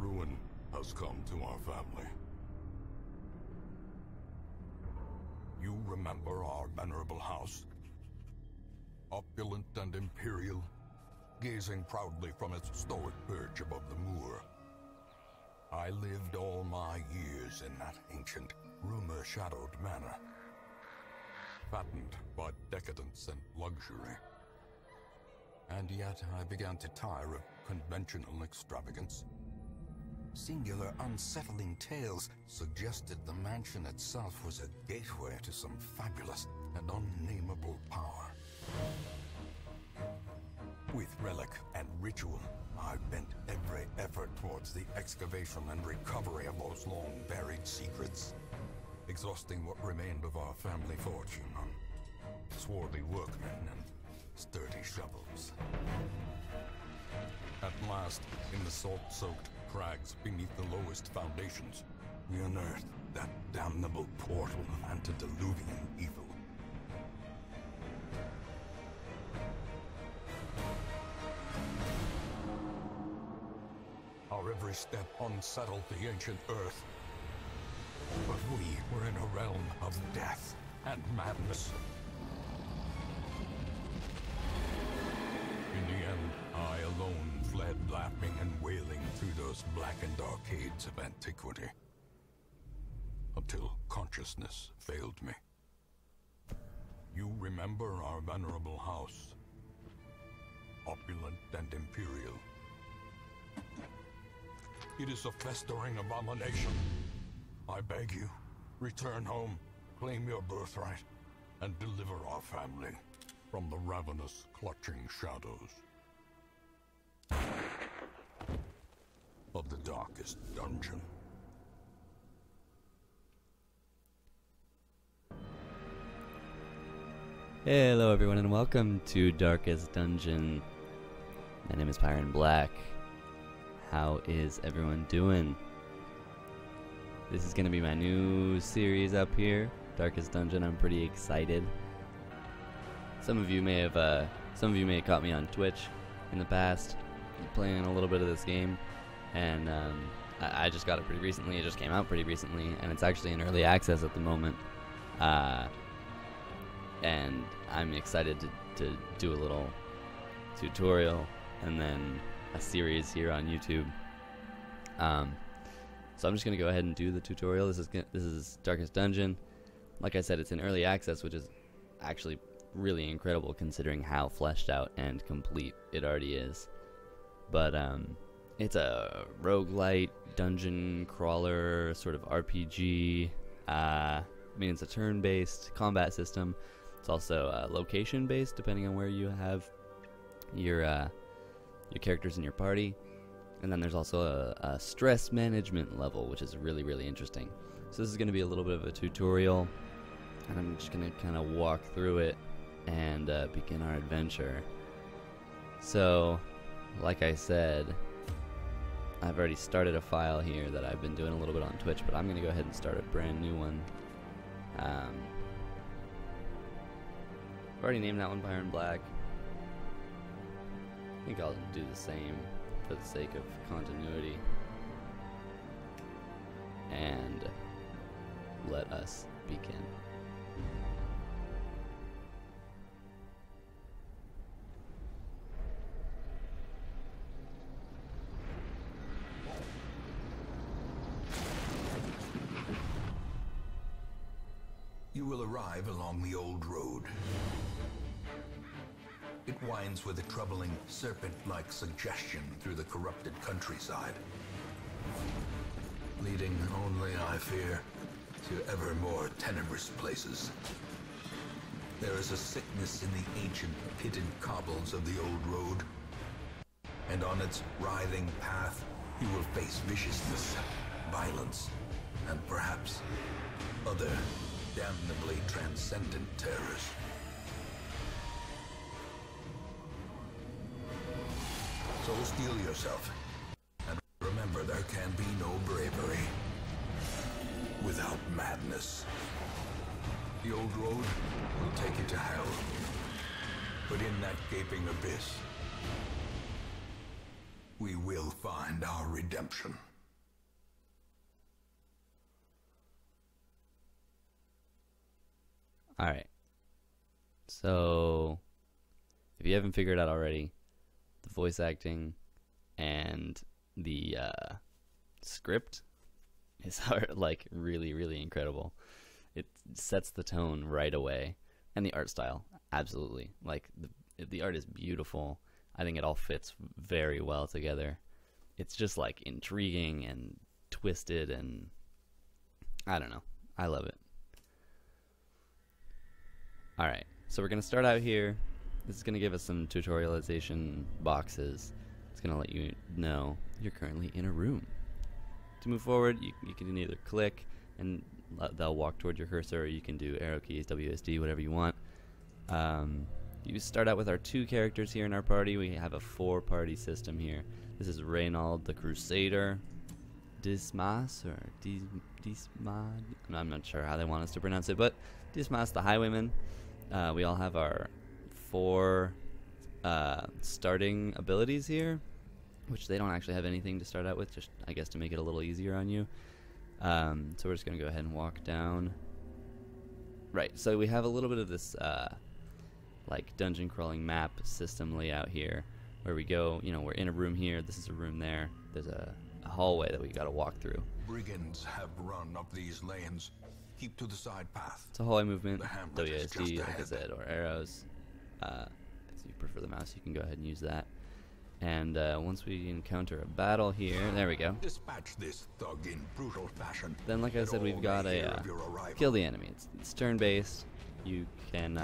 ruin has come to our family. You remember our venerable house? Opulent and imperial, gazing proudly from its stoic perch above the moor. I lived all my years in that ancient, rumor-shadowed manor, fattened by decadence and luxury. And yet I began to tire of conventional extravagance. Singular, unsettling tales suggested the mansion itself was a gateway to some fabulous and unnameable power. With relic and ritual, I bent every effort towards the excavation and recovery of those long-buried secrets, exhausting what remained of our family fortune on swarthy workmen and sturdy shovels. At last, in the salt-soaked crags beneath the lowest foundations, we unearthed that damnable portal of antediluvian evil. Our every step unsettled the ancient earth, but we were in a realm of death and madness. In the end, I alone fled laughing and wailing through those blackened arcades of antiquity, until consciousness failed me. You remember our venerable house, opulent and imperial. It is a festering abomination. I beg you, return home, claim your birthright, and deliver our family from the ravenous, clutching shadows of the darkest dungeon. Hello everyone and welcome to Darkest Dungeon. My name is Pyron Black. How is everyone doing? This is going to be my new series up here, Darkest Dungeon. I'm pretty excited. Some of you may have caught me on Twitch in the past, playing a little bit of this game, and I just got it pretty recently. It just came out pretty recently, and it's actually in early access at the moment. And I'm excited to do a little tutorial and then a series here on YouTube. So I'm just gonna go ahead and do the tutorial. This is Darkest Dungeon. Like I said, it's in early access, which is actually really incredible considering how fleshed out and complete it already is. But it's a roguelite dungeon crawler sort of RPG. I mean, it's a turn-based combat system. It's also location-based, depending on where you have your characters in your party. And then there's also a stress management level, which is really, really interesting. So this is going to be a little bit of a tutorial, and I'm just going to kind of walk through it and begin our adventure. So, like I said, I've already started a file here that I've been doing a little bit on Twitch, but I'm going to go ahead and start a brand new one. I've already named that one Pyron Black. I think I'll do the same for the sake of continuity. And let us begin. You will arrive along the old road. It winds with a troubling, serpent-like suggestion through the corrupted countryside, leading only, I fear, to ever more tenebrous places. There is a sickness in the ancient, pitted cobbles of the old road, and on its writhing path, you will face viciousness, violence, and perhaps other damnably transcendent terrors. So steel yourself, and remember there can be no bravery without madness. The old road will take you to hell, but in that gaping abyss, we will find our redemption. Alright. So, if you haven't figured out already, the voice acting and the script is like really, really incredible. It sets the tone right away. And the art style, absolutely. Like, the art is beautiful. I think it all fits very well together. It's just like intriguing and twisted, and I don't know. I love it. Alright, so we're going to start out here. This is going to give us some tutorialization boxes. It's going to let you know you're currently in a room. To move forward, you can either click and they'll walk toward your cursor, or you can do arrow keys, WSD, whatever you want. You start out with our 2 characters here in our party. We have a 4-party system here. This is Reynold the Crusader, Dismas, or Dismad. I'm not sure how they want us to pronounce it, but Dismas the Highwayman. We all have our 4 starting abilities here, which they don't actually have anything to start out with, just I guess to make it a little easier on you. So we're just going to go ahead and walk down. Right, so we have a little bit of this like dungeon crawling map system layout here, where we go, you know, we're in a room here, this is a room there, there's a hallway that we got to walk through. Brigands have run up these lanes. Keep to the side path. It's a hallway movement, The hamlet is WSD, just like I ahead. said, or arrows. If you prefer the mouse, you can go ahead and use that. And once we encounter a battle here, there we go. Dispatch this thug in brutal fashion. Then, like I said, we've got a kill the enemy. It's turn-based. You can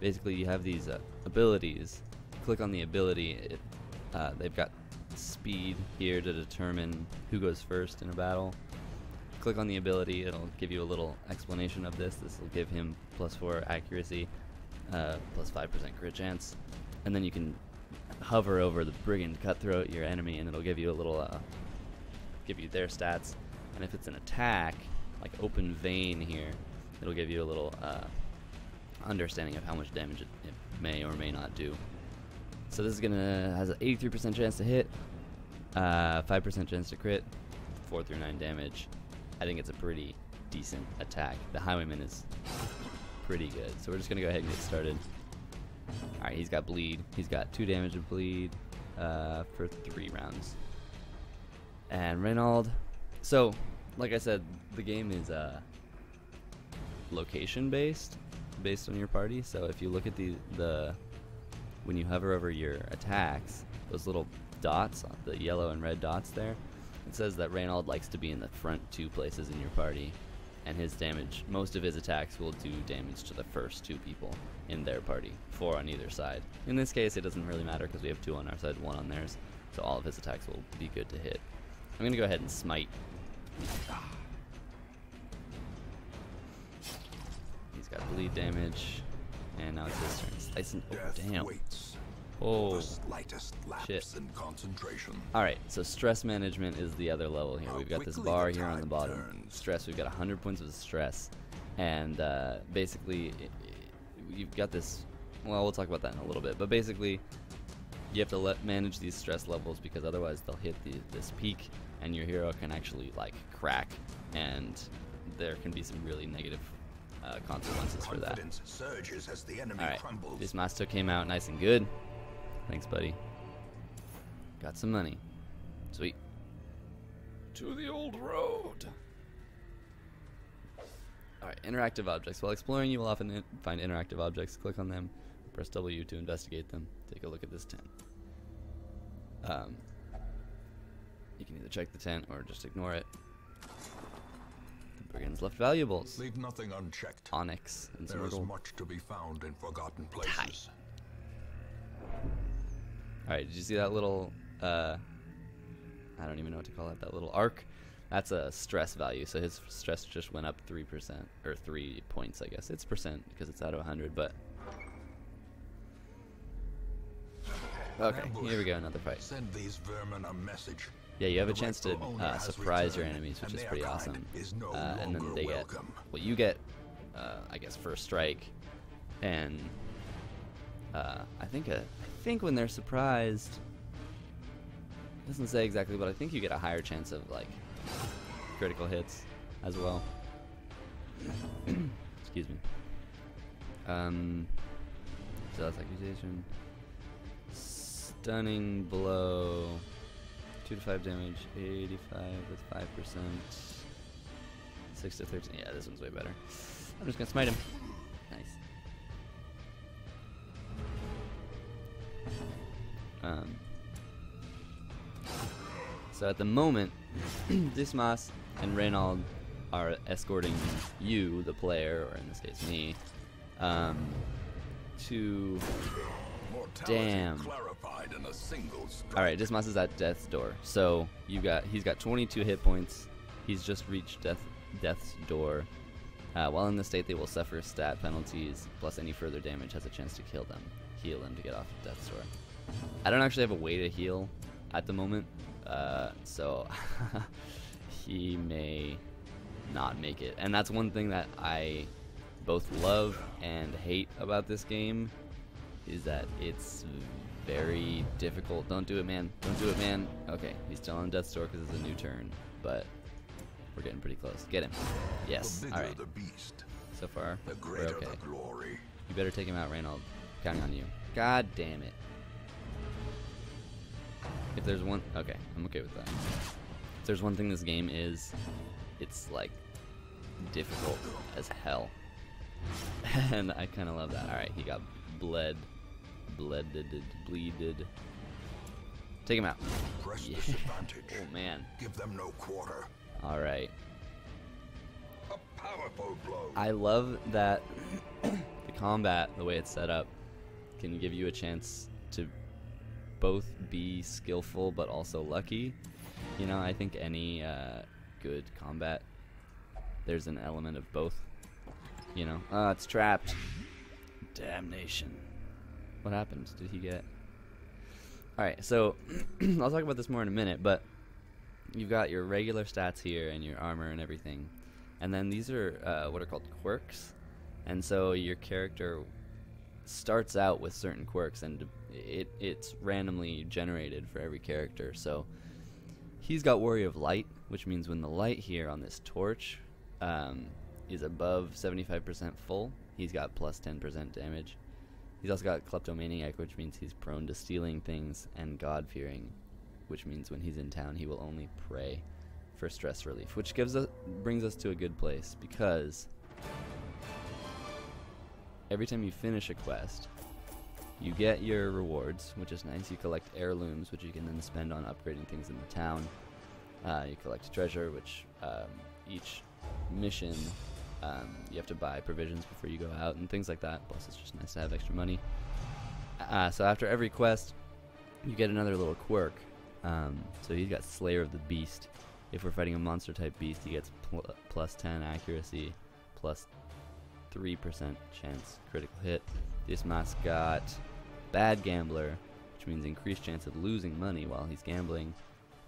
basically you have these abilities. Click on the ability. They've got speed here to determine who goes first in a battle. Click on the ability. It'll give you a little explanation of this. This will give him +4 accuracy, +5% crit chance. And then you can hover over the brigand cutthroat, your enemy, and it'll give you a little, give you their stats. And if it's an attack, like open vein here, it'll give you a little understanding of how much damage it may or may not do. So this is has an 83% chance to hit, 5% chance to crit, 4 through 9 damage. I think it's a pretty decent attack. The Highwayman is pretty good. So we're just gonna go ahead and get started. Alright, he's got bleed. He's got 2 damage of bleed for 3 rounds. And Reynold. So, like I said, the game is location based on your party. So if you look at the when you hover over your attacks, those little dots, the yellow and red dots there, it says that Reynold likes to be in the front 2 places in your party, and his damage, most of his attacks will do damage to the first 2 people in their party, 4 on either side. In this case, it doesn't really matter because we have 2 on our side, 1 on theirs, so all of his attacks will be good to hit. I'm gonna go ahead and smite. He's got bleed damage, and now it's his turn. Slicing. Oh, damn. Oh, The slightest lapse shit. in concentration. Alright, so stress management is the other level here. We've got this quickly bar the here on the tide bottom. turns. Stress, we've got 100 points of stress. And basically, you've got this, well, we'll talk about that in a little bit. But basically, you have to manage these stress levels, because otherwise they'll hit this peak, and your hero can actually, like, crack. And there can be some really negative consequences for that. Confidence surges as the enemy Alright, crumbles. this master came out nice and good. Thanks, buddy. Got some money. Sweet. To the old road. Alright, interactive objects. While exploring, you will often find interactive objects. Click on them. Press W to investigate them. Take a look at this tent. You can either check the tent or just ignore it. The brigands left valuables. Leave nothing unchecked. Onyx and some There is gold. much to be found in forgotten places. Alright, did you see that little, I don't even know what to call it, that little arc? That's a stress value, so his stress just went up 3%, or 3 points, I guess. It's percent, because it's out of 100, but... Okay, here we go, another fight. Send these vermin a message. Yeah, you have a The chance to rightful owner has surprise your returned, enemies, which and is their pretty kind awesome. is no And then longer they get, welcome. well, you get, I guess, first strike, and I think when they're surprised, it doesn't say exactly, but I think you get a higher chance of, like, critical hits as well. Excuse me. Zealous accusation. Stunning blow. 2 to 5 damage. 85 with 5%. 6 to 13. Yeah, this one's way better. I'm just gonna smite him. Nice. So at the moment, Dismas and Reynald are escorting you, the player, or in this case me, to... Damn. Clarified in a single strike. Alright, Dismas is at death's door. So he's got 22 hit points. He's just reached death's door. While in this state, they will suffer stat penalties, plus any further damage has a chance to heal them to get off of death's door. I don't actually have a way to heal at the moment, so he may not make it. And that's one thing that I both love and hate about this game, is that it's very difficult. Don't do it, man. Don't do it, man. Okay, he's still on death's door because it's a new turn, but we're getting pretty close. Get him. Yes. All right. The beast, so far, the we're greater okay. the glory. You better take him out, Reynald. Counting on you. God damn it. If there's one... Okay, I'm okay with that. If there's one thing this game is, it's, like, difficult as hell. And I kind of love that. Alright, he got bleeded. Take him out. Press Yeah. disadvantage. Oh, man. Give them no quarter. Alright. A powerful blow. I love that the combat, the way it's set up, can give you a chance to both be skillful but also lucky. You know, I think any good combat, there's an element of both. You know, it's trapped. Damnation. What happened? Did he get... Alright, so I'll talk about this more in a minute, but you've got your regular stats here and your armor and everything. And then these are what are called quirks. And so your character starts out with certain quirks, and it's randomly generated for every character. So he's got Warrior of Light, which means when the light here on this torch is above 75% full, he's got plus 10% damage. He's also got Kleptomaniac, which means he's prone to stealing things, and God-fearing, which means when he's in town, he will only pray for stress relief, which brings us to a good place, because every time you finish a quest, you get your rewards, which is nice. You collect heirlooms, which you can then spend on upgrading things in the town. You collect treasure, which each mission you have to buy provisions before you go out and things like that. Plus, it's just nice to have extra money. So after every quest, you get another little quirk. So he's got Slayer of the Beast. If we're fighting a monster type beast, he gets plus 10 accuracy, plus 3% chance critical hit. This mask got Bad Gambler, which means increased chance of losing money while he's gambling,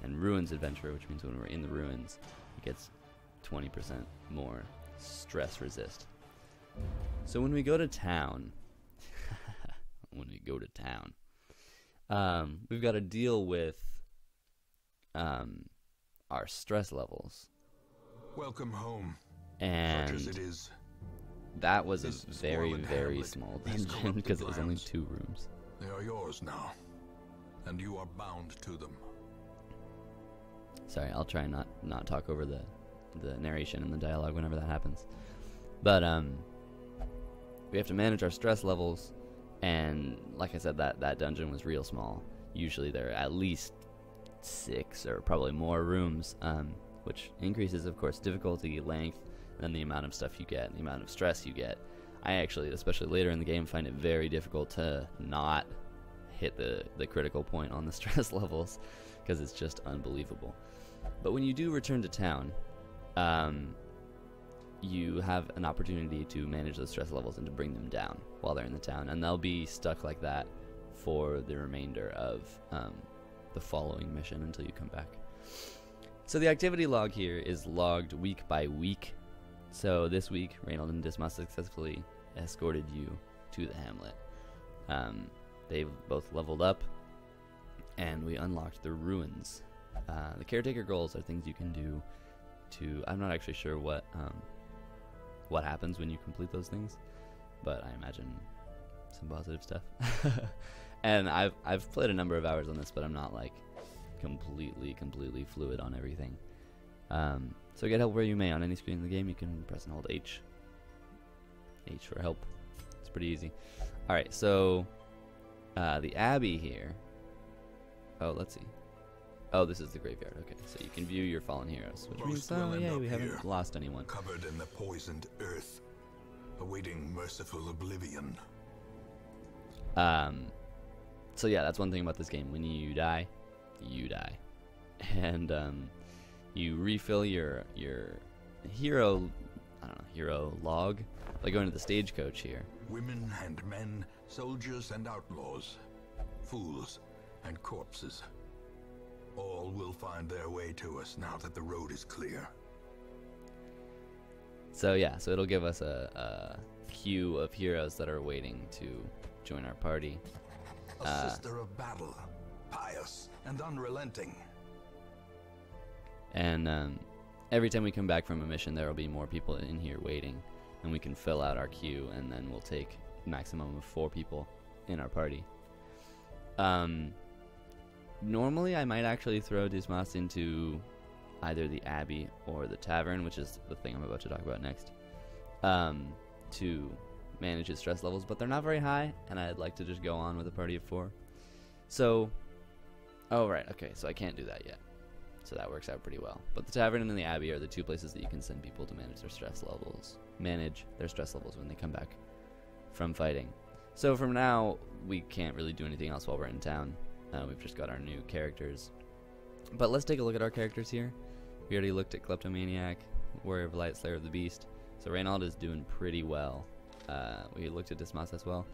and Ruins Adventurer, which means when we're in the ruins, he gets 20% more stress resist. So when we go to town, we've got to deal with our stress levels. Welcome home. And Such as it is. that was a This very, squalid very hamlet, small these dungeon corrupted because it was only lands. 2 rooms. They are yours now, and you are bound to them. Sorry, I'll try not talk over the narration and the dialogue whenever that happens. But we have to manage our stress levels, and like I said, that dungeon was real small. Usually there are at least 6 or probably more rooms, which increases, of course, difficulty, length, and the amount of stuff you get, the amount of stress you get. I actually, especially later in the game, find it very difficult to not hit the critical point on the stress levels, because it's just unbelievable. But when you do return to town, you have an opportunity to manage those stress levels and to bring them down while they're in the town, and they'll be stuck like that for the remainder of the following mission until you come back. So the activity log here is logged week by week. So this week, Reynald and Dismas successfully escorted you to the hamlet. They've both leveled up, and we unlocked the ruins. The caretaker goals are things you can do to... I'm not actually sure what what happens when you complete those things, but I imagine some positive stuff. And I've played a number of hours on this, but I'm not like completely fluid on everything. So get help where you may. On any screen in the game, you can press and hold H for help. It's pretty easy. Alright, so the Abbey here. Oh, let's see. Oh, this is the graveyard. Okay, so you can view your fallen heroes, which means, oh yeah, we haven't lost anyone. Covered in the poisoned earth, awaiting merciful oblivion. So yeah, that's one thing about this game. When you die, you die. And you refill your hero, I don't know, hero log by going to the stagecoach here. Women and men, soldiers and outlaws, fools and corpses. All will find their way to us now that the road is clear. So yeah, so it'll give us a queue of heroes that are waiting to join our party. A sister of battle, pious and unrelenting. And every time we come back from a mission, there will be more people in here waiting, and we can fill out our queue, and then we'll take a maximum of 4 people in our party. Normally, I might actually throw Dismas into either the Abbey or the Tavern, which is the thing I'm about to talk about next, to manage his stress levels, but they're not very high, and I'd like to just go on with a party of 4. So, oh right, okay, so I can't do that yet. So that works out pretty well. But the Tavern and the Abbey are the 2 places that you can send people to manage their stress levels. When they come back from fighting. So from now, we can't really do anything else while we're in town. We've just got our new characters. But let's take a look at our characters here. We already looked at Kleptomaniac, Warrior of Light, Slayer of the Beast. So Reynald is doing pretty well. We looked at Dismas as well.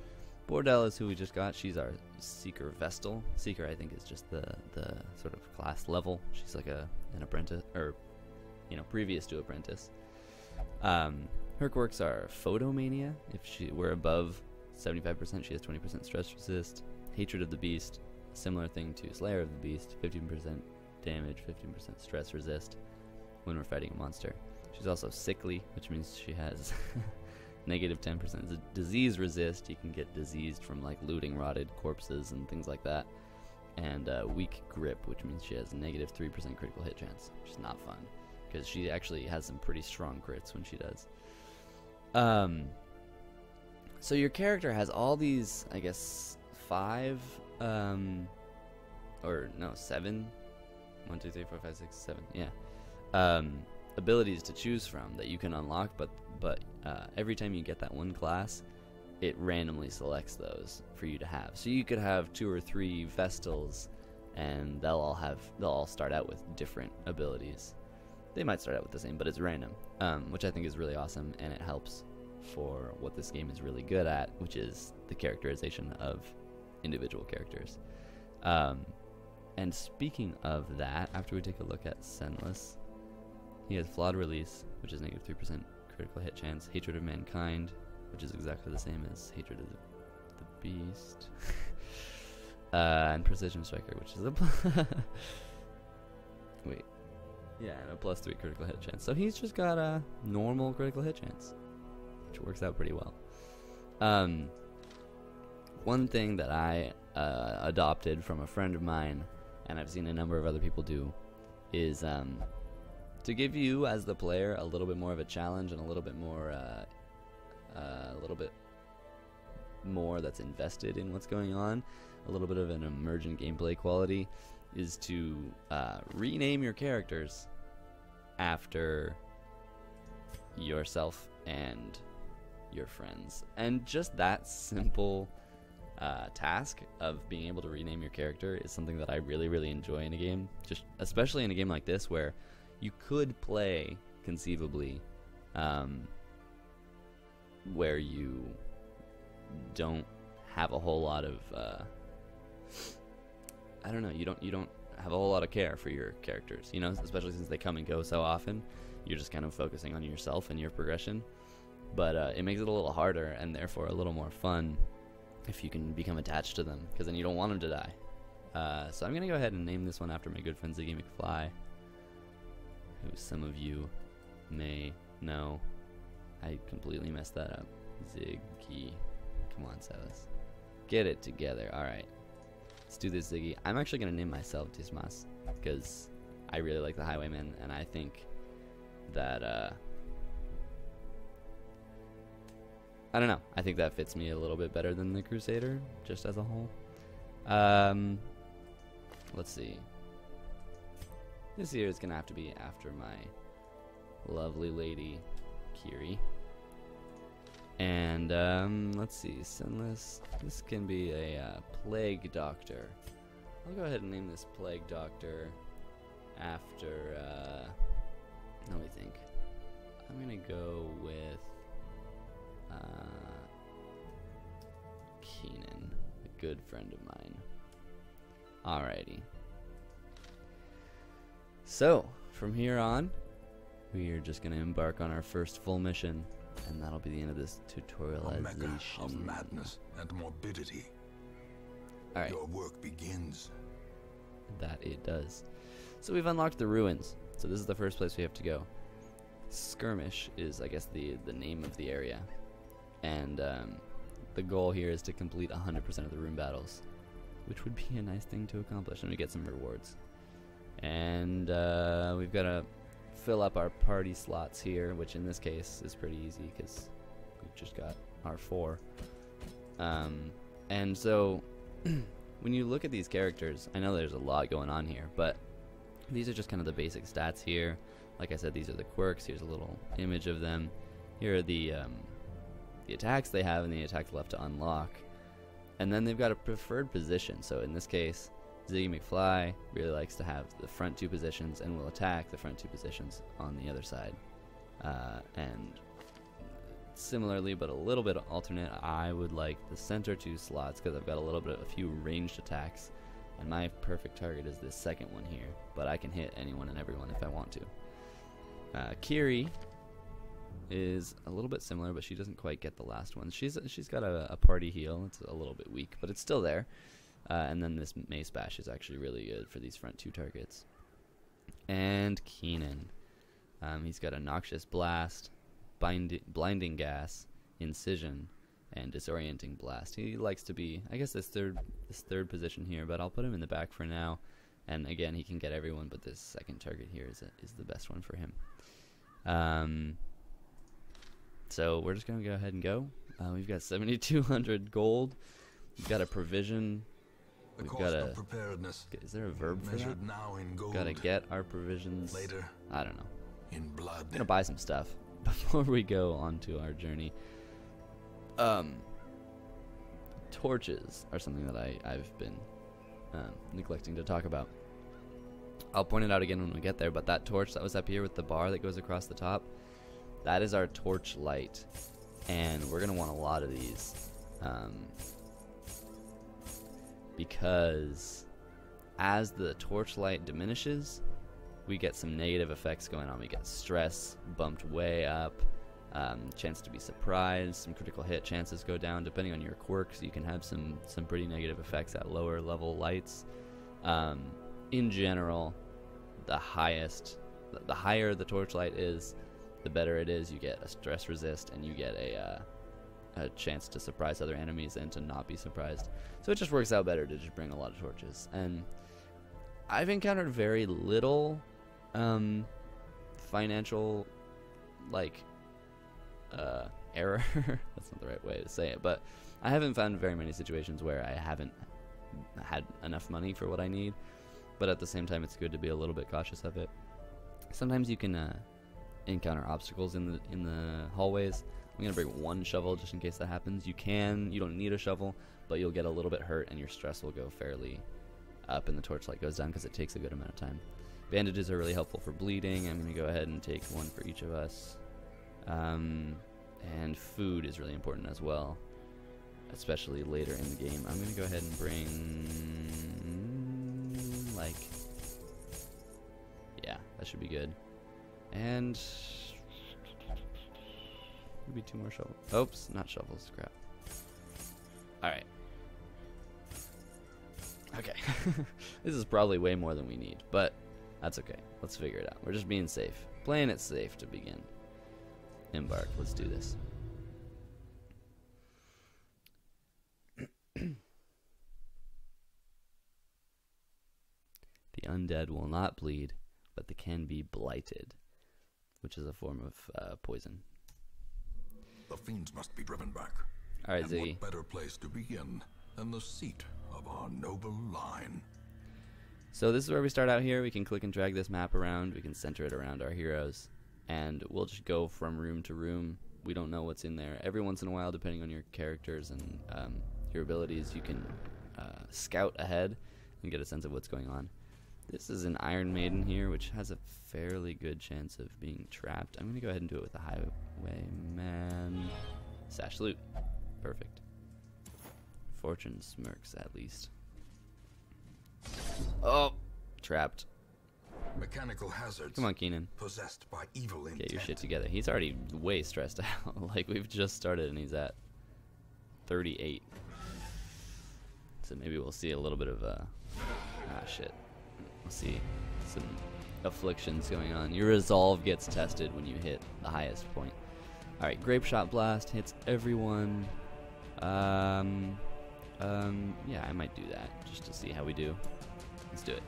Bordel is who we just got. She's our Seeker Vestal. Seeker, I think, is just the sort of class level. She's like an apprentice, or, you know, previous to apprentice. Her quirks are Photomania. If we're above 75%, she has 20% stress resist. Hatred of the Beast, similar thing to Slayer of the Beast, 15% damage, 15% stress resist when we're fighting a monster. She's also sickly, which means she has negative 10% disease resist. You can get diseased from like looting rotted corpses and things like that. And weak grip, which means she has negative 3% critical hit chance, which is not fun because she actually has some pretty strong crits when she does. So your character has all these, I guess, 5 or no, 7, 1, 2, 3, 4, 5, 6, 7, yeah, abilities to choose from that you can unlock, but every time you get that one class, it randomly selects those for you to have. So you could have 2 or 3 Vestals, and they'll all start out with different abilities. They might start out with the same, but it's random, which I think is really awesome, and it helps for what this game is really good at, which is the characterization of individual characters. And speaking of that, after we take a look at Senless, he has Flawed Release, which is negative 3% critical hit chance, Hatred of Mankind, which is exactly the same as Hatred of the Beast, and Precision Striker, which is a wait, yeah, and a +3 critical hit chance. So he's just got a normal critical hit chance, which works out pretty well. One thing that I adopted from a friend of mine, and I've seen a number of other people do, is to give you as the player a little bit more of a challenge and a little bit more that's invested in what's going on, a little bit of an emergent gameplay quality, is to rename your characters after yourself and your friends. And just that simple task of being able to rename your character is something that I really enjoy in a game, just especially in a game like this where you could play conceivably where you don't have a whole lot of I don't know, you don't have a whole lot of care for your characters, you know, especially since they come and go so often. You're just kind of focusing on yourself and your progression, but it makes it a little harder and therefore a little more fun if you can become attached to them, because then you don't want them to die. So I'm gonna go ahead and name this one after my good friend Ziggy McFly, who some of you may know. I completely messed that up. Ziggy. Come on, Silas. Get it together. Alright. Let's do this, Ziggy. I'm actually going to name myself Dismas, because I really like the Highwayman, and I think that, I don't know. I think that fits me a little bit better than the Crusader, just as a whole. Let's see. This here is going to have to be after my lovely lady, Kiri. And, let's see. Sinless. This can be a Plague Doctor. I'll go ahead and name this Plague Doctor after, let me think. I'm going to go with Keenan, a good friend of mine. Alrighty. So, from here on, we are just going to embark on our first full mission, and that'll be the end of this tutorialization. Mecca of madness and morbidity. Alright. Your work begins. That it does. So we've unlocked the ruins. So this is the first place we have to go. Skirmish is, I guess, the name of the area. And the goal here is to complete 100% of the rune battles, which would be a nice thing to accomplish, and we get some rewards. And we've got to fill up our party slots here, which in this case is pretty easy because we've just got our 4. And so when you look at these characters, I know there's a lot going on here, but these are just kind of the basic stats here. Like I said, these are the quirks. Here's a little image of them. Here are the attacks they have and the attacks left to unlock. And then they've got a preferred position. So in this case, Ziggy McFly really likes to have the front 2 positions and will attack the front 2 positions on the other side. And similarly, but a little bit alternate, I would like the center 2 slots because I've got a few ranged attacks, and my perfect target is this second one here, but I can hit anyone and everyone if I want to. Kiri is a little bit similar, but she doesn't quite get the last one. She's got a party heal. It's a little bit weak, but it's still there. And then this Mace Bash is actually really good for these front 2 targets. And Keenan. He's got a Noxious Blast, Blinding Gas, Incision, and Disorienting Blast. He likes to be, I guess, this third position here, but I'll put him in the back for now. And again, he can get everyone, but this second target here is the best one for him. So we're just going to go ahead and go. We've got 7,200 gold. We've got a provision. We've got a preparedness. Is there a verb for that? Now in gold. Got to get our provisions. Later. I don't know. In blood. I'm gonna buy some stuff before we go on to our journey. Torches are something that I've been neglecting to talk about. I'll point it out again when we get there, but that torch that was up here with the bar that goes across the top, that is our torch light, and we're gonna want a lot of these because as the torch light diminishes, we get some negative effects going on. We get stress bumped way up, chance to be surprised, some critical hit chances go down depending on your quirks. You can have some pretty negative effects at lower level lights. In general, the higher the torchlight is, the better it is. You get a stress resist, and you get a chance to surprise other enemies and to not be surprised. So it just works out better to just bring a lot of torches. And I've encountered very little financial error. That's not the right way to say it, but I haven't found very many situations where I haven't had enough money for what I need. But at the same time, it's good to be a little bit cautious of it. Sometimes you can encounter obstacles in the hallways. I'm gonna bring 1 shovel just in case that happens. You don't need a shovel, but you'll get a little bit hurt and your stress will go fairly up and the torchlight goes down because it takes a good amount of time. Bandages are really helpful for bleeding. I'm gonna go ahead and take 1 for each of us. And food is really important as well, especially later in the game. I'm gonna go ahead and bring yeah, that should be good. And maybe 2 more shovels. Oops, not shovels, crap. Alright. Okay. This is probably way more than we need, but that's okay. Let's figure it out. We're just being safe. Playing it safe to begin. embark. Let's do this. The undead will not bleed, but they can be blighted, which is a form of poison. The fiends must be driven back. All right, And Ziggy. what better place to begin than the seat of our noble line? So this is where we start out here. We can click and drag this map around. We can center it around our heroes. And we'll just go from room to room. We don't know what's in there. Every once in a while, depending on your characters and your abilities, you can scout ahead and get a sense of what's going on. This is an Iron Maiden here, which has a fairly good chance of being trapped. I'm going to go ahead and do it with a Highwayman. Sash loot. Perfect. Fortune smirks, at least. Oh! Trapped. Mechanical hazards. Come on, Keenan. Possessed by evil intent. Get your shit together. He's already way stressed out. Like, we've just started and he's at 38. So maybe we'll see a little bit of shit. We'll see some afflictions going on. Your resolve gets tested when you hit the highest point. Alright, Grape Shot Blast hits everyone. Yeah, I might do that just to see how we do. Let's do it.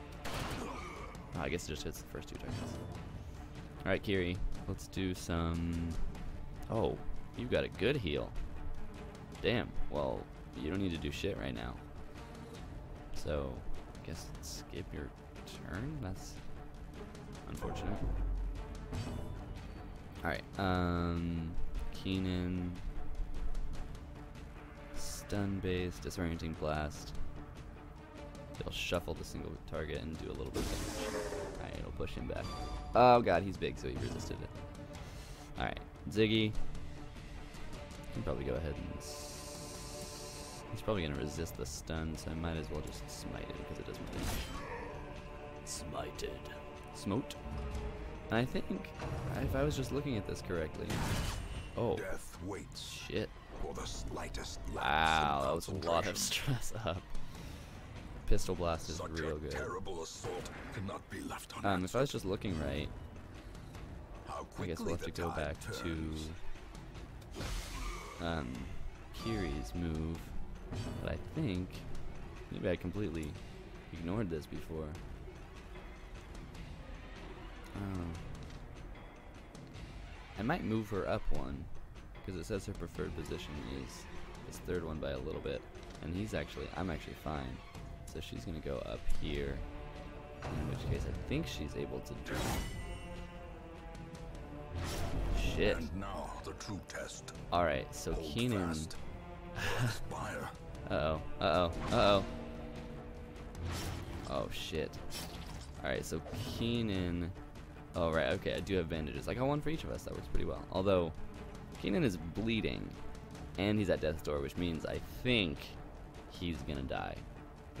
Oh, I guess it just hits the first two targets. Alright, Kiri, let's do some... Oh, you've got a good heal. Damn, well, you don't need to do shit right now. So, I guess skip your turn? That's unfortunate. Alright, Keenan... Stun base, disorienting blast. It'll shuffle the single target and do a little bit of damage. Alright, it'll push him back. Oh god, he's big, so he resisted it. Alright, Ziggy. Can probably go ahead and... He's probably going to resist the stun, so I might as well just smite it because it does more damage. Smited. Smote. And I think, if I was just looking at this correctly... Oh. Death waits Shit. for the slightest lapse Wow, in that was a lot of concentration. stress up. Pistol blast is Such real a good. terrible assault cannot be left unanswered. If I was just looking right, How I guess we'll have quickly to the go tide back turns. to Kiri's move. But I think maybe I completely ignored this before. I might move her up one because it says her preferred position is this third one by a little bit, and I'm actually fine. So she's gonna go up here. In which case, I think she's able to do. Shit. And now the true test. All right, so Hold Keenan. fast. Aspire. Oh shit. Alright, so Keenan. Oh right, okay, I do have bandages. I got one for each of us. That works pretty well. Although Keenan is bleeding and he's at death's door, which means I think he's gonna die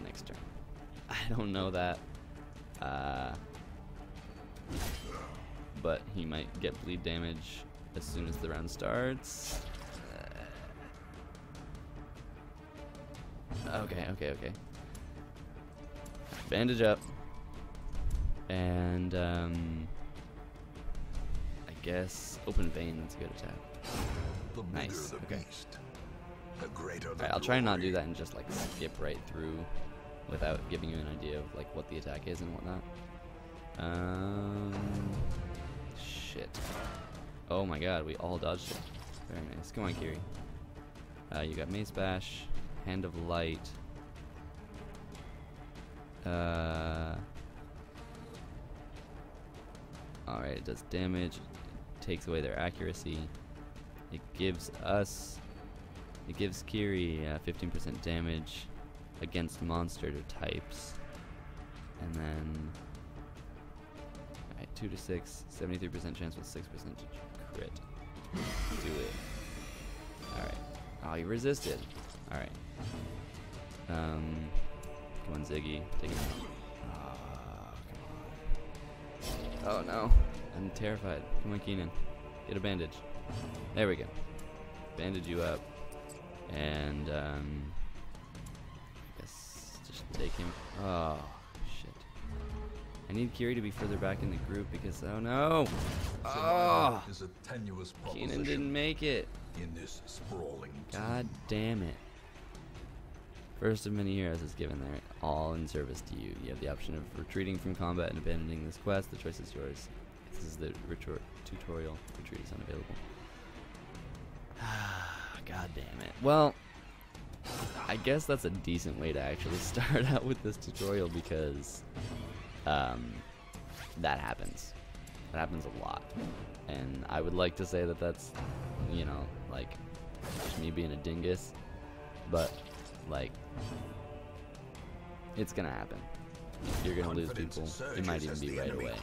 next turn. I don't know that. But he might get bleed damage as soon as the round starts. Okay. Bandage up. And, I guess open vein, that's a good attack. The bigger Nice, the okay. beast, the greater the Alright, I'll try and not do glory. that and just, like, skip right through without giving you an idea of, like, what the attack is and whatnot. Shit. Oh my god, we all dodged it. Very nice. Come on, Kiri. You got Mace Bash, Hand of Light. Alright, it does damage. It takes away their accuracy. It gives Kiri 15% damage against monster types. And then, alright, 2 to 6, 73% chance with 6% crit. Do it. Alright. Oh, you resisted. Alright. Come on, Ziggy. Take him out. Oh, come on. Oh, no. I'm terrified. Come on, Keenan. Get a bandage. There we go. Bandage you up. And, I guess just take him. Oh, shit. I need Kiri to be further back in the group because, oh no! Survival is a tenuous Keenan proposition didn't make it. in this sprawling God damn it. First of many heroes is given there, all in service to you. You have the option of retreating from combat and abandoning this quest. The choice is yours. This is the tutorial. Retreat is unavailable. God damn it. Well, I guess that's a decent way to actually start out with this tutorial because that happens. That happens a lot. And I would like to say that that's, you know, like, just me being a dingus. But, like, it's gonna happen. You're gonna lose people. It might even be right away.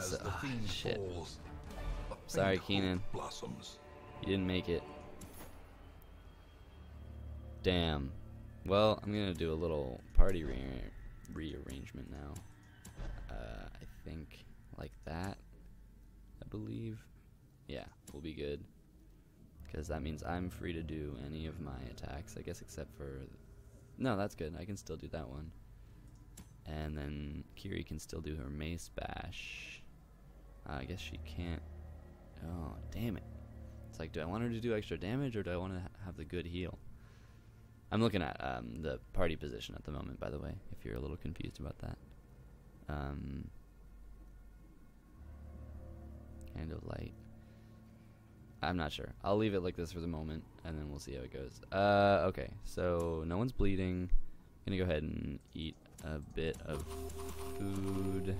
So, shit. Sorry, Keenan. You didn't make it. Damn. Well, I'm gonna do a little party rearrangement now. I think like that. I believe. Yeah, we'll be good. Because that means I'm free to do any of my attacks, I guess, except for... No, that's good. I can still do that one. And then Kiri can still do her mace bash. I guess she can't... Oh, damn it. It's like, do I want her to do extra damage, or do I want to have the good heal? I'm looking at the party position at the moment, by the way, if you're a little confused about that. Kind of light. I'm not sure. I'll leave it like this for the moment, and then we'll see how it goes. Okay, so no one's bleeding. Gonna go ahead and eat a bit of food.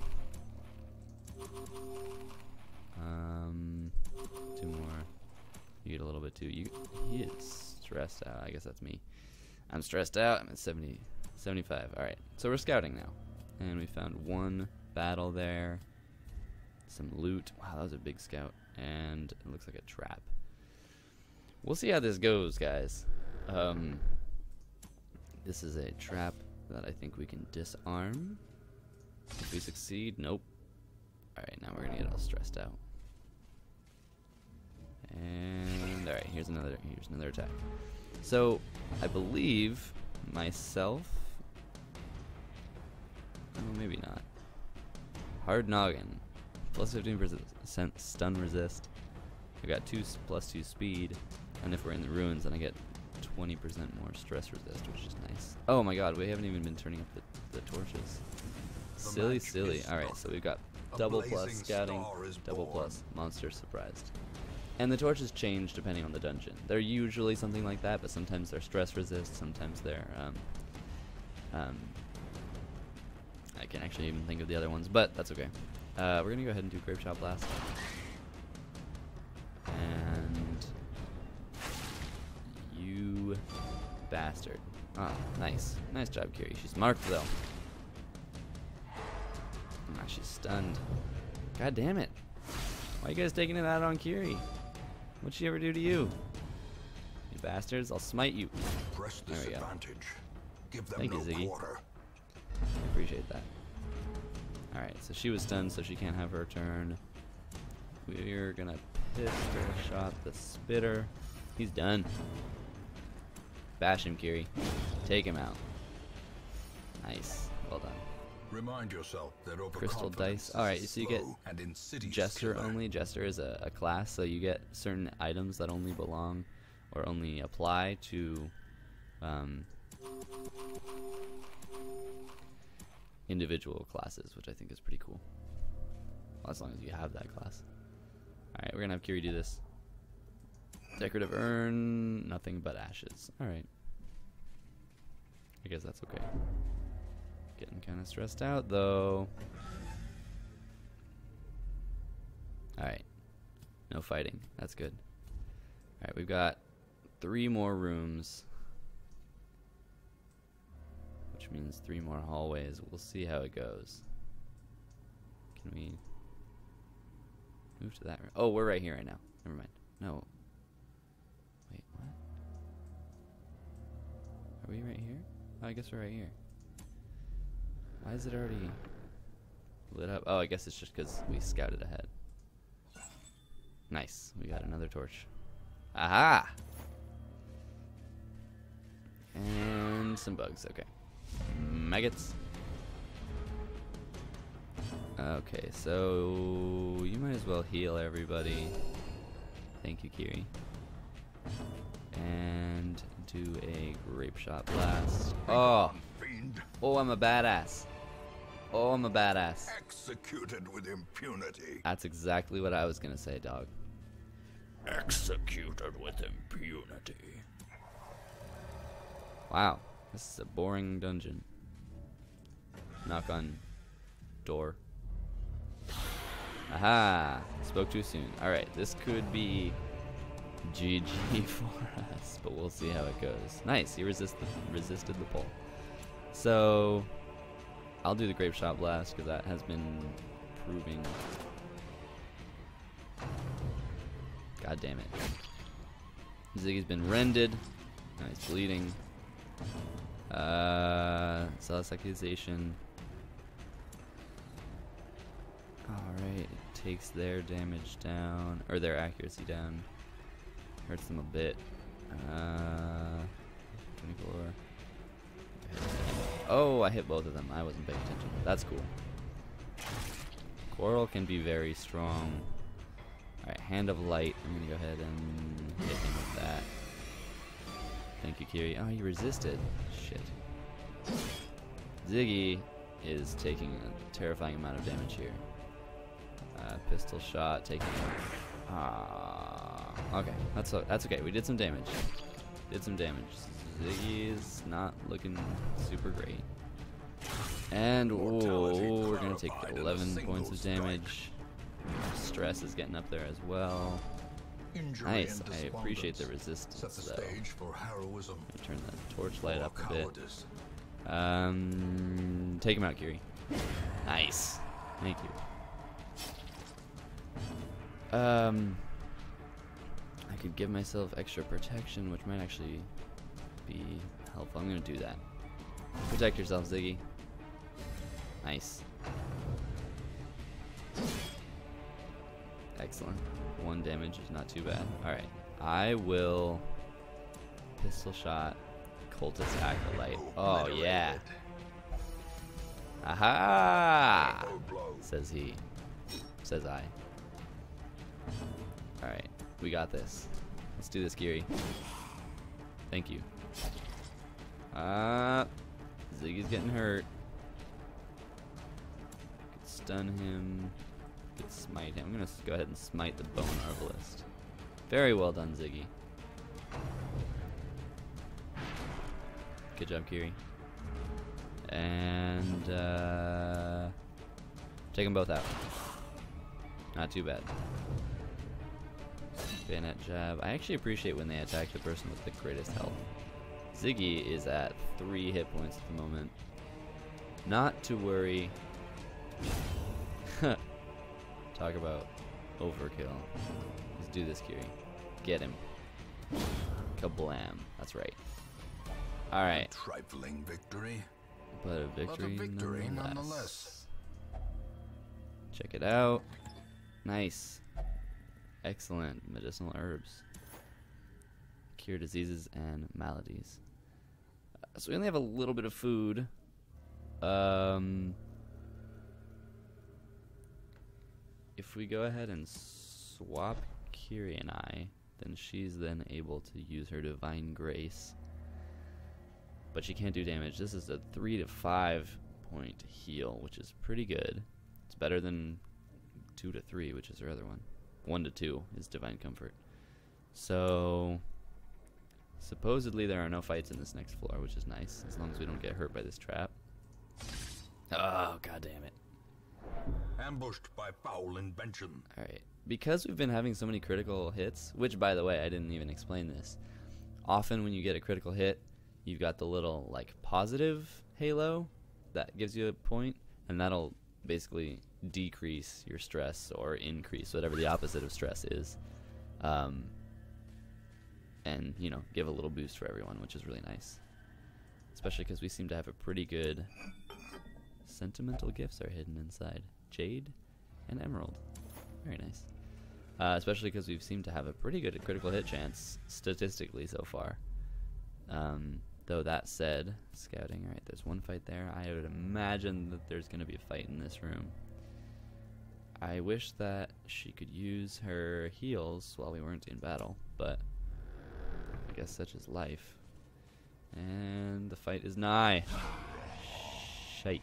Two more. You eat a little bit too. He is stressed out. I guess that's me. I'm stressed out. I'm at 70, 75. All right, so we're scouting now, and we found one battle there. Some loot. Wow, that was a big scout. And it looks like a trap. We'll see how this goes, guys. This is a trap that I think we can disarm. If we succeed, nope. Alright, now we're gonna get all stressed out. And alright, here's another attack. So I believe myself, oh, maybe not. Hard noggin. Plus 15% stun resist. I got plus 2 speed, and if we're in the ruins, then I get 20% more stress resist, which is nice. Oh my god, we haven't even been turning up the torches. Silly. Alright, so we've got double plus scouting, double plus monster surprised. And the torches change depending on the dungeon. They're usually something like that, but sometimes they're stress resist, sometimes they're I can't actually even think of the other ones, but that's okay. We're gonna go ahead and do Grape Shot Blast. And you bastard. Oh, nice. Nice job, Kiri. She's marked though. Ah, she's stunned. God damn it. Why are you guys taking it out on Kiri? What'd she ever do to you? You bastards, I'll smite you. Press this advantage. Give them Thank you, Ziggy. quarter. I appreciate that. Alright, so she was stunned, so she can't have her turn. We're gonna pistol shot the spitter. He's done. Bash him, Kiri. Take him out. Nice. Well done. Remind yourself that Crystal dice. Alright, so you get Jester only. Jester is a class, so you get certain items that only belong or only apply to individual classes, which I think is pretty cool. Well, as long as you have that class. Alright, we're gonna have Kiri do this. Decorative urn, nothing but ashes. Alright. I guess that's okay. Getting kind of stressed out though. Alright. No fighting. That's good. Alright, we've got 3 more rooms. Which means 3 more hallways. We'll see how it goes. Can we move to that room? Oh, we're right here right now. Never mind. No. Wait, what? Are we right here? Oh, I guess we're right here. Why is it already lit up? Oh, I guess it's just because we scouted ahead. Nice. We got another torch. Aha! some bugs. Okay. Maggots. Okay, so you might as well heal everybody. Thank you, Kiri. And do a grape shot blast. Oh! Oh, I'm a badass. Oh, I'm a badass. Executed with impunity. That's exactly what I was gonna say, dog. Executed with impunity. Wow, this is a boring dungeon. Knock on door. Aha! Spoke too soon. Alright, this could be GG for us, but we'll see how it goes. Nice, he resisted the pull. So, I'll do the grape shot blast because that has been proving. God damn it. Ziggy's been rended. Now he's bleeding. Zealous accusation. Alright, it takes their damage down, or their accuracy down. Hurts them a bit. 24. Oh, I hit both of them. I wasn't paying attention. That's cool. Coral can be very strong. Alright, Hand of Light. I'm gonna go ahead and hit him with that. Thank you, Kiri. Oh, you resisted. Shit. Ziggy is taking a terrifying amount of damage here. Pistol shot, taking. Okay, that's okay. We did some damage. Ziggy's not looking super great. And oh, we're gonna take 11 points of damage. Stress is getting up there as well. Nice. I appreciate the resistance though. Turn the torchlight up a bit. Take him out, Kiri. Nice. Thank you. I could give myself extra protection, which might actually be helpful. I'm gonna do that. Protect yourself, Ziggy. Nice. Excellent. 1 damage is not too bad. Alright. I will pistol shot cultist acolyte. Oh yeah. Aha! Says he. Says I. Alright. We got this. Let's do this, Kiri. Thank you. Ziggy's getting hurt. Could stun him. Could smite him. I'm gonna go ahead and smite the Bone Arbalist. Very well done, Ziggy. Good job, Kiri. And take them both out. Not too bad. Bayonet jab. I actually appreciate when they attack the person with the greatest health. Ziggy is at 3 hit points at the moment. Not to worry. Talk about overkill. Let's do this, Kiri. Get him. Kablam. That's right. Alright. Trifling victory. But a victory, nonetheless. nonetheless. Check it out. Nice. Excellent. Medicinal herbs. Cure diseases and maladies. So we only have a little bit of food. If we go ahead and swap Kiri and I, then she's then able to use her Divine Grace. But she can't do damage. This is a 3 to 5 point heal, which is pretty good. It's better than 2 to 3, which is her other one. 1 to 2 is Divine Comfort. So supposedly there are no fights in this next floor, which is nice, as long as we don't get hurt by this trap. Oh, god damn it. Ambushed by foul invention. Alright, because we've been having so many critical hits, which by the way, I didn't even explain this. Often when you get a critical hit, you've got the little like positive halo that gives you a point, and that'll basically decrease your stress or increase whatever the opposite of stress is. And, you know, give a little boost for everyone, which is really nice. Especially because we seem to have a pretty good... Sentimental gifts are hidden inside. Jade and Emerald. Very nice. Especially because we've seemed to have a pretty good critical hit chance, statistically, so far. Though that said, scouting, alright, there's one fight there. I would imagine that there's going to be a fight in this room. I wish that she could use her heals while we weren't in battle, but I guess such is life. And the fight is nigh. Shite.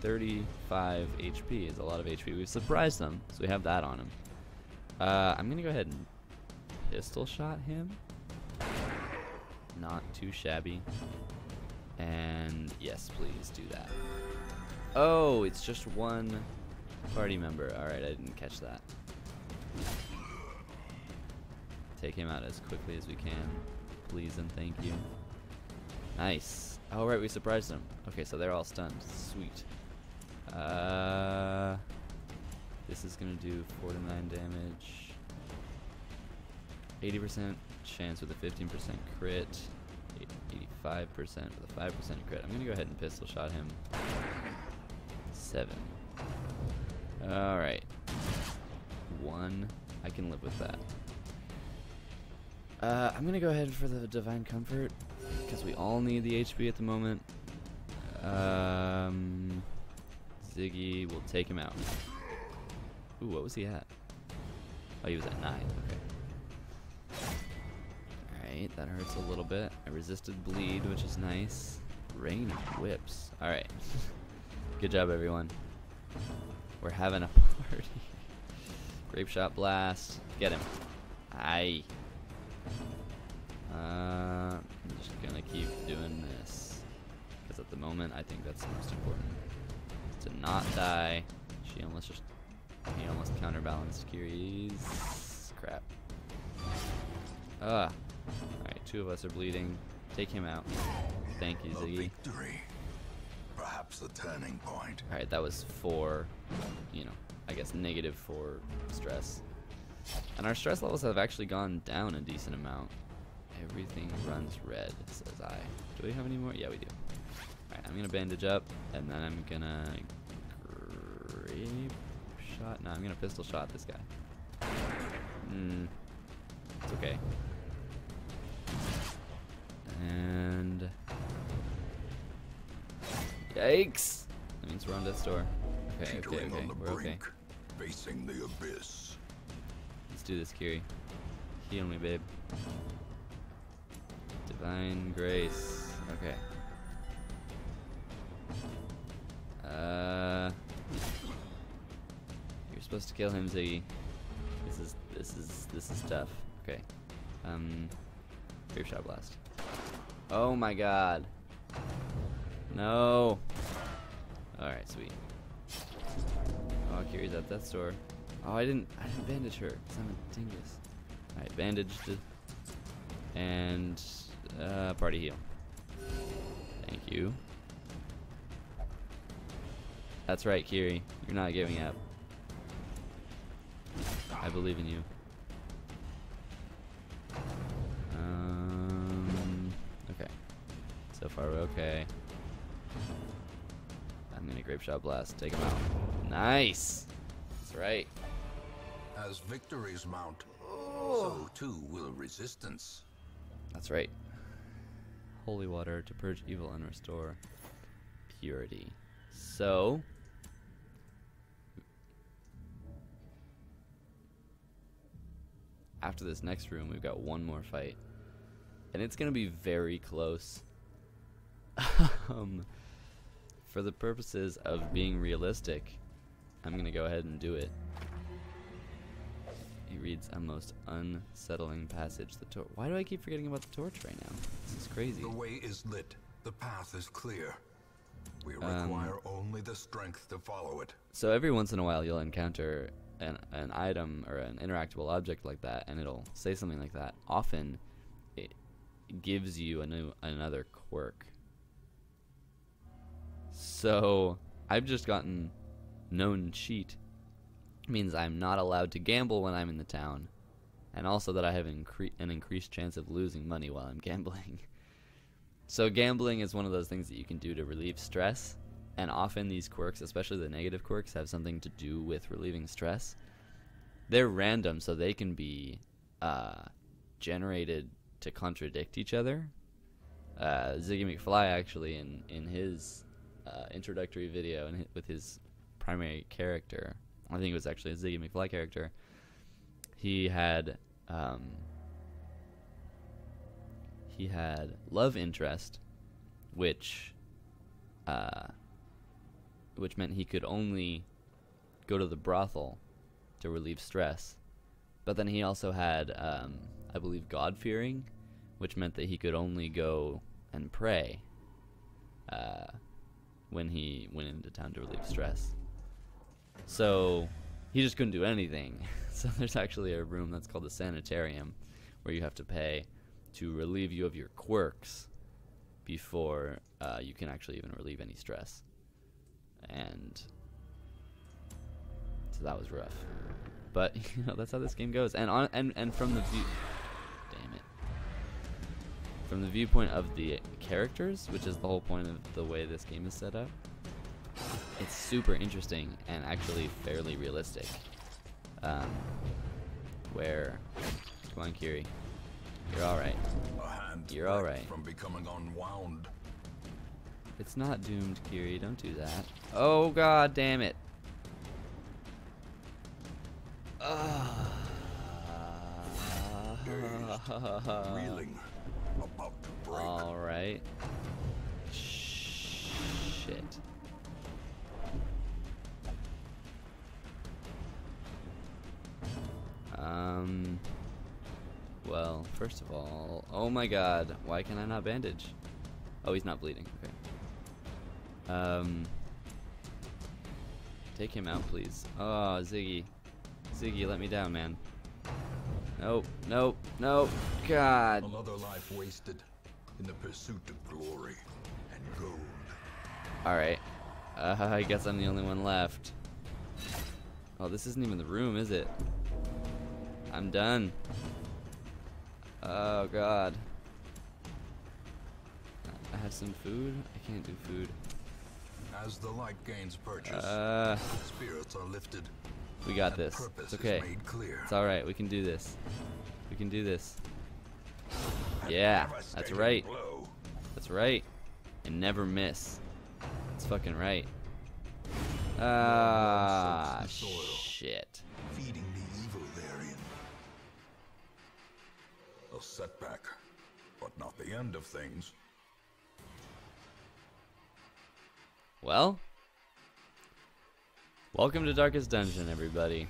35 HP is a lot of HP. We've surprised them, so we have that on him. I'm going to go ahead and pistol shot him. Not too shabby. And yes, please do that. Oh, it's just one party member. Alright, I didn't catch that. Take him out as quickly as we can. Please and thank you. Nice. Oh, right, we surprised them. Okay, so they're all stunned. Sweet. This is going to do 4 to 9 damage. 80% chance with a 15% crit. 85% with a 5% crit. I'm going to go ahead and pistol shot him. 7. Alright. 1. I can live with that. I'm going to go ahead for the Divine Comfort, because we all need the HP at the moment. Ziggy will take him out. Ooh, what was he at? Oh, he was at 9. Okay. Alright, that hurts a little bit. I resisted bleed, which is nice. Rain of whips. Alright. Good job, everyone. We're having a party. Grape shot blast. Get him. Aye. I'm just gonna keep doing this, because at the moment I think that's the most important. To not die. He almost counterbalanced Kiri's crap. Alright, 2 of us are bleeding. Take him out. Thank you, Ziggy. Victory. Perhaps the turning point. Alright, that was 4, I guess -4 stress. And our stress levels have actually gone down a decent amount. Everything runs red, says I. Do we have any more? Yeah, we do. Alright, I'm gonna bandage up, and then I'm gonna grape shot. No, I'm gonna pistol shot this guy. It's okay. And yikes! That means we're on death's door. Okay, okay. We're okay. Facing the abyss. Let's do this, Kiri. Heal me, babe. Divine Grace. Okay. You're supposed to kill him, Ziggy. This is tough. Okay. Grape shot blast. Oh my god. No. Alright, sweet. Oh, Kiri's at death's door. Oh, I didn't bandage her, because I'm a dingus. Alright, bandaged. And party heal. Thank you. That's right, Kiri. You're not giving up. I believe in you. Okay. So far we're okay. I'm gonna grape shot blast. Take him out. Nice. That's right. As victories mount, so too will resistance. That's right. Holy water to purge evil and restore purity. So after this next room, we've got one more fight, and it's gonna be very close. For the purposes of being realistic, I'm gonna go ahead and do it. He reads a most unsettling passage. Why do I keep forgetting about the torch right now? This is crazy. The way is lit. The path is clear. We require only the strength to follow it. So every once in a while you'll encounter an item or an interactable object like that, and it'll say something like that. Often it gives you another quirk. So I've just gotten known cheat. Means I'm not allowed to gamble when I'm in the town, and also that I have an increased chance of losing money while I'm gambling. So gambling is one of those things that you can do to relieve stress, and often these quirks, especially the negative quirks, have something to do with relieving stress. They're random, so they can be generated to contradict each other, Ziggy McFly actually in his introductory video and with his primary character, I think it was actually a Ziggy McFly character. He had love interest, which meant he could only go to the brothel to relieve stress. But then he also had, I believe, God-fearing, which meant that he could only go and pray when he went into town to relieve stress. So he just couldn't do anything. So there's actually a room that's called the sanitarium, where you have to pay to relieve you of your quirks before you can actually even relieve any stress. And so that was rough. But you know, that's how this game goes. And from the view, damn it, from the viewpoint of the characters, which is the whole point of the way this game is set up, it's super interesting and actually fairly realistic. Where, come on, Kiri, you're all right. You're all right. From becoming unwound. It's not doomed, Kiri. Don't do that. Oh God, damn it. Reeling, about to break. All right. Shit. Well, first of all, oh my God, why can I not bandage? Oh, he's not bleeding. Okay. Take him out, please. Oh, Ziggy. Ziggy, let me down, man. Nope, nope, nope. God. Another life wasted in the pursuit of glory and gold. Alright. I guess I'm the only one left. Oh, this isn't even the room, is it? I'm done. Oh, God. I have some food? I can't do food. As the light gains purchase, spirits are lifted. We got this. It's okay. It's alright. We can do this. We can do this. Yeah, that's right. That's right. And never miss. That's fucking right. Ah, shit. Feeding the evil therein. A setback, but not the end of things. Well, welcome to Darkest Dungeon, everybody.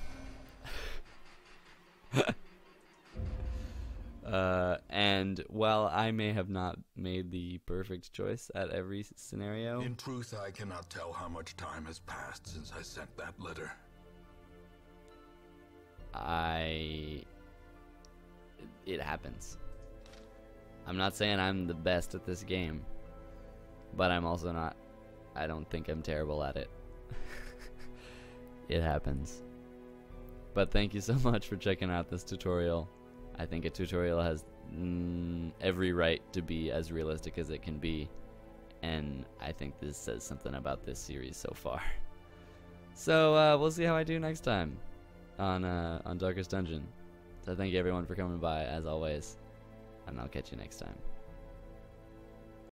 And while I may have not made the perfect choice at every scenario, in truth, I cannot tell how much time has passed since I sent that letter. It happens. I'm not saying I'm the best at this game, but I'm also not, I don't think I'm terrible at it. It happens. But thank you so much for checking out this tutorial. I think a tutorial has every right to be as realistic as it can be, and I think this says something about this series so far. So we'll see how I do next time on Darkest Dungeon. So thank you everyone for coming by as always, and I'll catch you next time.